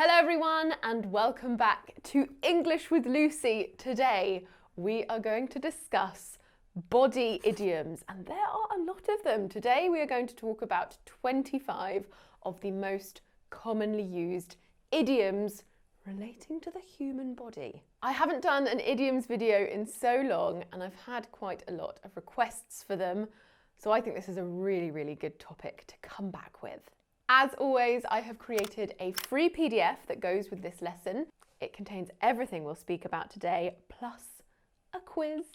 Hello everyone and welcome back to English with Lucy. Today we are going to discuss body idioms and there are a lot of them. Today we are going to talk about 25 of the most commonly used idioms relating to the human body. I haven't done an idioms video in so long and I've had quite a lot of requests for them, so I think this is a really good topic to come back with. As always, I have created a free PDF that goes with this lesson. It contains everything we'll speak about today, plus a quiz.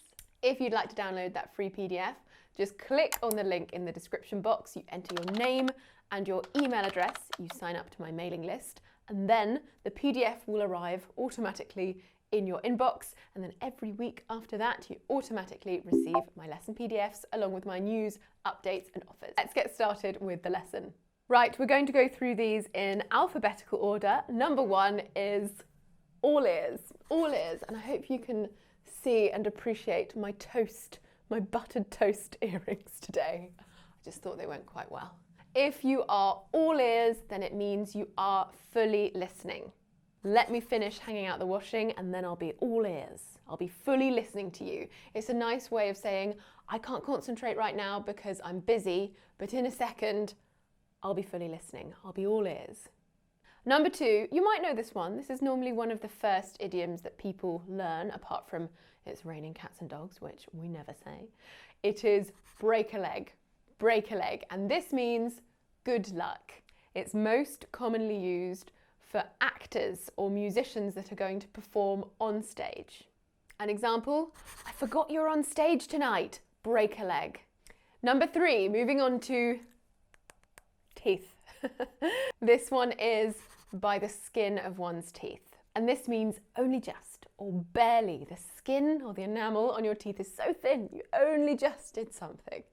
If you'd like to download that free PDF, just click on the link in the description box, you enter your name and your email address, you sign up to my mailing list, and then the PDF will arrive automatically in your inbox, and then every week after that, you automatically receive my lesson PDFs along with my news, updates and offers. Let's get started with the lesson. Right, we're going to go through these in alphabetical order. Number one is all ears, and I hope you can see and appreciate my toast, my buttered toast earrings today. I just thought they went quite well. If you are all ears, then it means you are fully listening. Let me finish hanging out the washing and then I'll be all ears. I'll be fully listening to you. It's a nice way of saying, I can't concentrate right now because I'm busy, but in a second, I'll be fully listening. I'll be all ears. Number two, you might know this one. This is normally one of the first idioms that people learn, apart from it's raining cats and dogs, which we never say. It is break a leg, and this means good luck. It's most commonly used for actors or musicians that are going to perform on stage. An example, I forgot you're on stage tonight, break a leg. Number three, moving on to teeth. This one is by the skin of one's teeth. And this means only just or barely. The skin or the enamel on your teeth is so thin, you only just did something.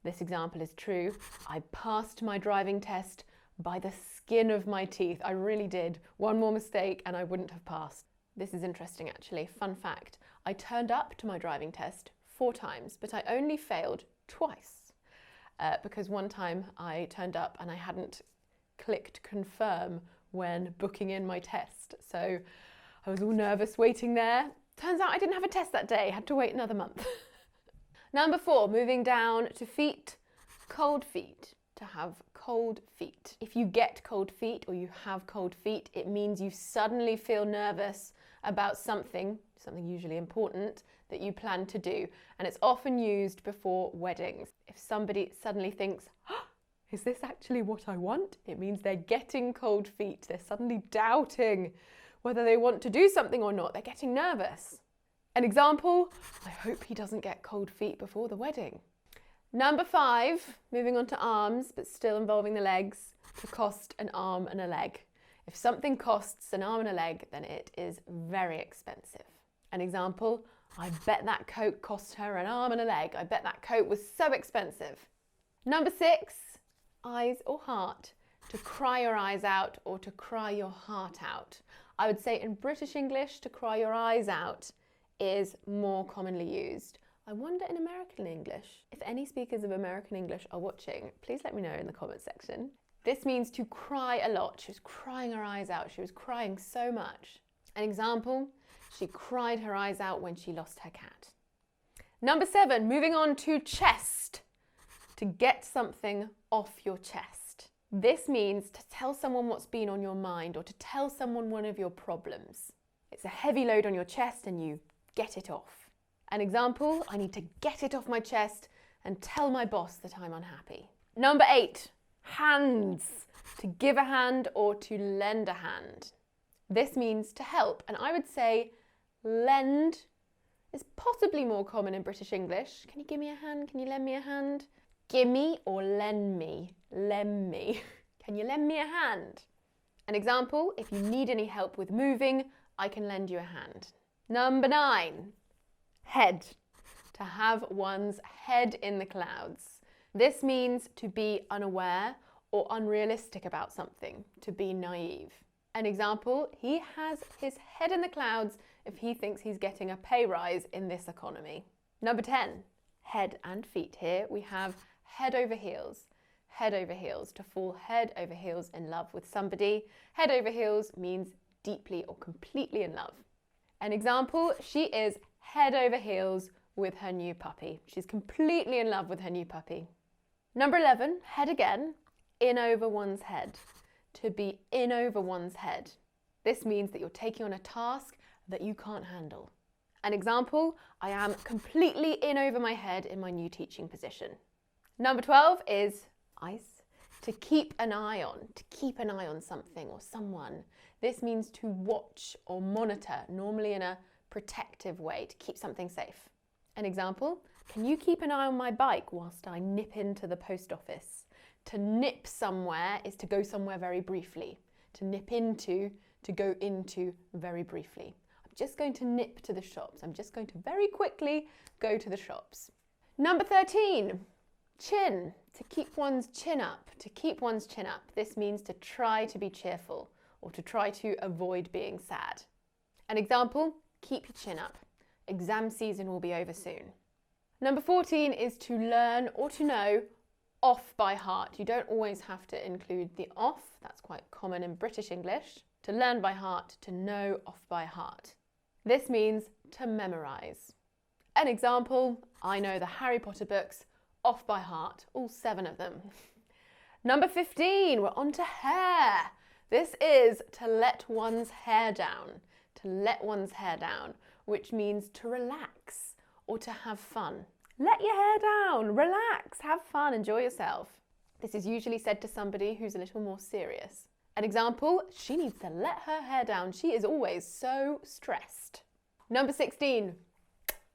This example is true. I passed my driving test by the skin of my teeth. I really did. One more mistake and I wouldn't have passed. This is interesting actually. Fun fact. I turned up to my driving test 4 times, but I only failed twice. Because one time I turned up and I hadn't clicked confirm when booking in my test. So I was all nervous waiting there. Turns out I didn't have a test that day, had to wait another month. Number 4, moving down to feet, cold feet, to have cold feet. If you get cold feet or you have cold feet, it means you suddenly feel nervous about something usually important, that you plan to do. And it's often used before weddings. If somebody suddenly thinks, oh, is this actually what I want? It means they're getting cold feet. They're suddenly doubting whether they want to do something or not. They're getting nervous. An example, I hope he doesn't get cold feet before the wedding. Number 5, moving on to arms, but still involving the legs, to cost an arm and a leg. If something costs an arm and a leg, then it is very expensive. An example, I bet that coat cost her an arm and a leg. I bet that coat was so expensive. Number 6, eyes or heart, to cry your eyes out or to cry your heart out. I would say in British English, to cry your eyes out is more commonly used. I wonder in American English. If any speakers of American English are watching, please let me know in the comments section. This means to cry a lot. She was crying her eyes out. She was crying so much. An example, she cried her eyes out when she lost her cat. Number 7, moving on to chest, to get something off your chest. This means to tell someone what's been on your mind or to tell someone one of your problems. It's a heavy load on your chest and you get it off. An example, I need to get it off my chest and tell my boss that I'm unhappy. Number 8, hands, to give a hand or to lend a hand. This means to help, and I would say lend is possibly more common in British English. Can you give me a hand? Can you lend me a hand? Gimme or lend me? Lend me. Can you lend me a hand? An example, if you need any help with moving, I can lend you a hand. Number 9, head, to have one's head in the clouds. This means to be unaware or unrealistic about something, to be naive. An example, he has his head in the clouds if he thinks he's getting a pay rise in this economy. Number 10, head and feet. Here we have head over heels. head over heels, to fall head over heels in love with somebody. Head over heels means deeply or completely in love. An example, she is head over heels with her new puppy. She's completely in love with her new puppy. Number 11, head again, in over one's head. To be in over one's head. This means that you're taking on a task that you can't handle. An example, I am completely in over my head in my new teaching position. Number 12 is eyes. To keep an eye on something or someone. This means to watch or monitor, normally in a protective way, to keep something safe. An example, can you keep an eye on my bike whilst I nip into the post office? To nip somewhere is to go somewhere very briefly. To nip into, to go into very briefly. I'm just going to nip to the shops. I'm just going to very quickly go to the shops. Number 13, chin. To keep one's chin up. To keep one's chin up. This means to try to be cheerful or to try to avoid being sad. An example, keep your chin up. Exam season will be over soon. Number 14 is to learn or to know off by heart. You don't always have to include the off. That's quite common in British English. To learn by heart, to know off by heart. This means to memorize. An example, I know the Harry Potter books off by heart, all 7 of them. Number 15, we're on to hair. This is to let one's hair down. To let one's hair down, which means to relax or to have fun. Let your hair down, relax, have fun, enjoy yourself. This is usually said to somebody who's a little more serious. An example, she needs to let her hair down. She is always so stressed. Number 16,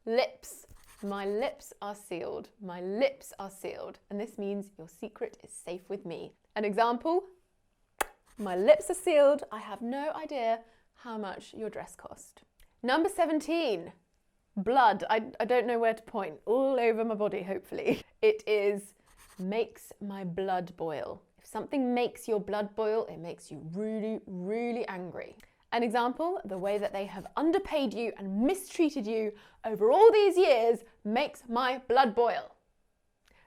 lips. My lips are sealed. My lips are sealed. And this means your secret is safe with me. An example, my lips are sealed. I have no idea how much your dress cost. Number 17, blood. I don't know where to point. All over my body, hopefully. It is makes my blood boil. If something makes your blood boil, it makes you really, really angry. An example, the way that they have underpaid you and mistreated you over all these years makes my blood boil.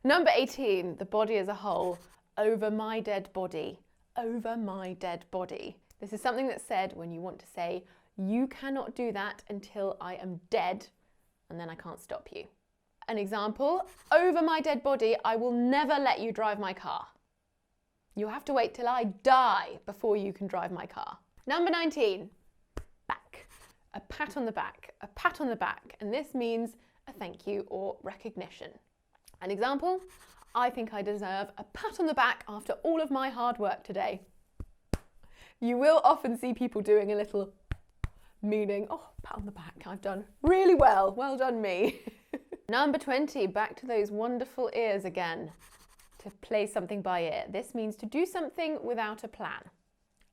Number 18, the body as a whole. Over my dead body. Over my dead body. This is something that's said when you want to say, you cannot do that until I am dead, and then I can't stop you. An example, over my dead body, I will never let you drive my car. You have to wait till I die before you can drive my car. Number 19, back. A pat on the back, a pat on the back, and this means a thank you or recognition. An example, I think I deserve a pat on the back after all of my hard work today. You will often see people doing a little meaning, oh, pat on the back, I've done really well, well done me. Number 20, back to those wonderful ears again. To play something by ear. This means to do something without a plan.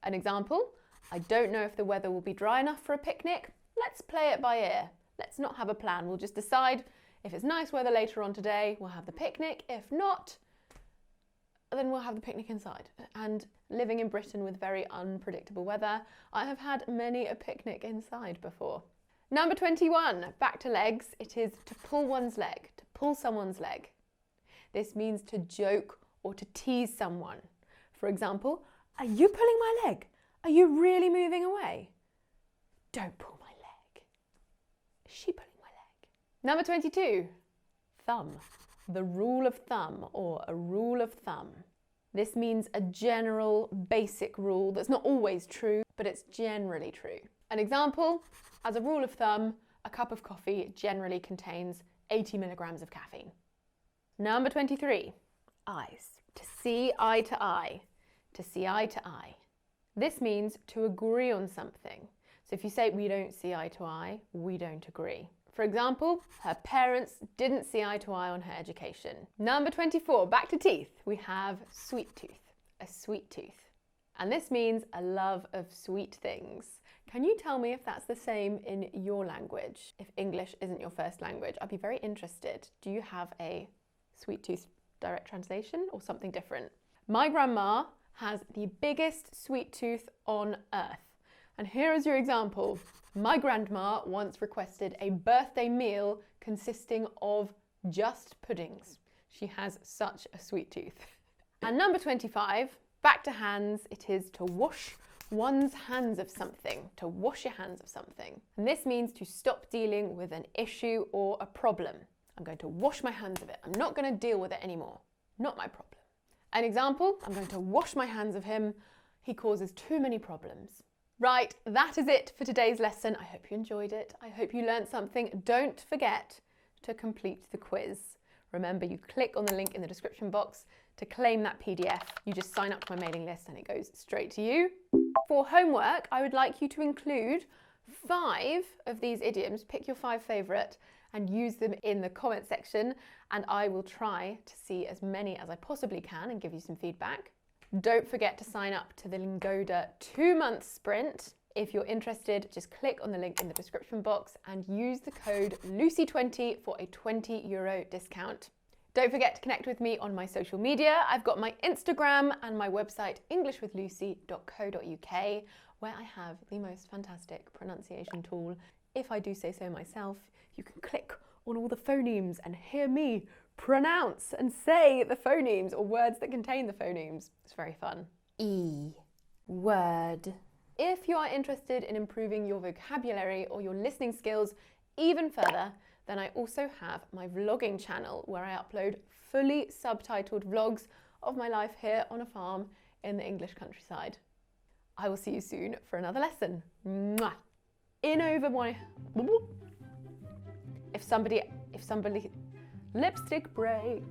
An example, I don't know if the weather will be dry enough for a picnic. Let's play it by ear. Let's not have a plan. We'll just decide if it's nice weather later on today, we'll have the picnic. If not, then we'll have the picnic inside. And living in Britain with very unpredictable weather, I have had many a picnic inside before. Number 21, back to legs. It is to pull one's leg, to pull someone's leg. This means to joke or to tease someone. For example, are you pulling my leg? Are you really moving away? Don't pull my leg. Is she pulling my leg? Number 22, thumb. The rule of thumb or a rule of thumb. This means a general basic rule that's not always true, but it's generally true. An example, as a rule of thumb, a cup of coffee generally contains 80 milligrams of caffeine. Number 23, eyes. To see eye to eye. To see eye to eye. This means to agree on something. So if you say we don't see eye to eye, we don't agree. For example, her parents didn't see eye to eye on her education. Number 24, back to teeth. We have sweet tooth, a sweet tooth. And this means a love of sweet things. Can you tell me if that's the same in your language? If English isn't your first language, I'd be very interested. Do you have a sweet tooth direct translation or something different? My grandma has the biggest sweet tooth on earth. And here is your example. My grandma once requested a birthday meal consisting of just puddings. She has such a sweet tooth. And number 25, back to hands. It is to wash one's hands of something, to wash your hands of something. And this means to stop dealing with an issue or a problem. I'm going to wash my hands of it. I'm not going to deal with it anymore. Not my problem. An example, I'm going to wash my hands of him. He causes too many problems. Right, that is it for today's lesson. I hope you enjoyed it. I hope you learned something. Don't forget to complete the quiz. Remember, you click on the link in the description box to claim that PDF. You just sign up to my mailing list and it goes straight to you. For homework, I would like you to include 5 of these idioms. Pick your 5 favourite and use them in the comment section, and I will try to see as many as I possibly can and give you some feedback. Don't forget to sign up to the Lingoda 2-month sprint. If you're interested, just click on the link in the description box and use the code Lucy20 for a €20 discount. Don't forget to connect with me on my social media. I've got my Instagram and my website englishwithlucy.co.uk, where I have the most fantastic pronunciation tool. If I do say so myself, you can click on all the phonemes and hear me pronounce and say the phonemes or words that contain the phonemes. It's very fun. Word. If you are interested in improving your vocabulary or your listening skills even further, then I also have my vlogging channel where I upload fully subtitled vlogs of my life here on a farm in the English countryside. I will see you soon for another lesson. Mwah. In over my... If somebody... Lipstick break.